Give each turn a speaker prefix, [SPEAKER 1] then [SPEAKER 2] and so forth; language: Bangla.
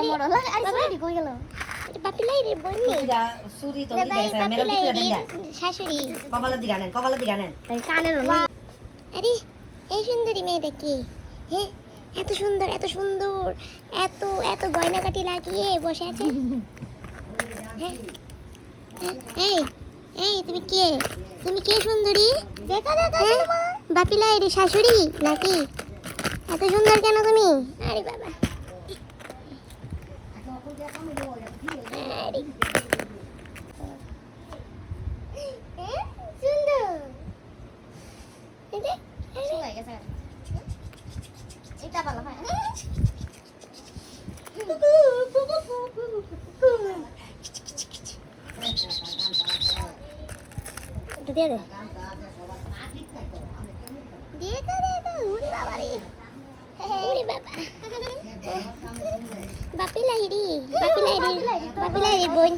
[SPEAKER 1] মরল আর সুরি কই গেল বাপি লাইরে বইনি
[SPEAKER 2] সুরি তো দিকে গেছে মেরা দিকে দেন
[SPEAKER 1] শাশুড়ি
[SPEAKER 2] কপালের দিকে আনেন
[SPEAKER 1] কানের আরে এই সুন্দরী মেয়েটা কি হ্যাঁ এত সুন্দর এত সুন্দর এত এত গয়নাকাটি লাগিয়ে বসে আছে হ্যাঁ এই এই তুমি কে সুন্দরী দেখা বাপি লাইরে শাশুড়ি নাকি এত সুন্দর কেন তুমি আরে বাবা আরে সুন্দর এটা ভালো হয় দিয়ে দে উড়ি বাবা রে উড়ি বাবা বাপি লাইরি বোন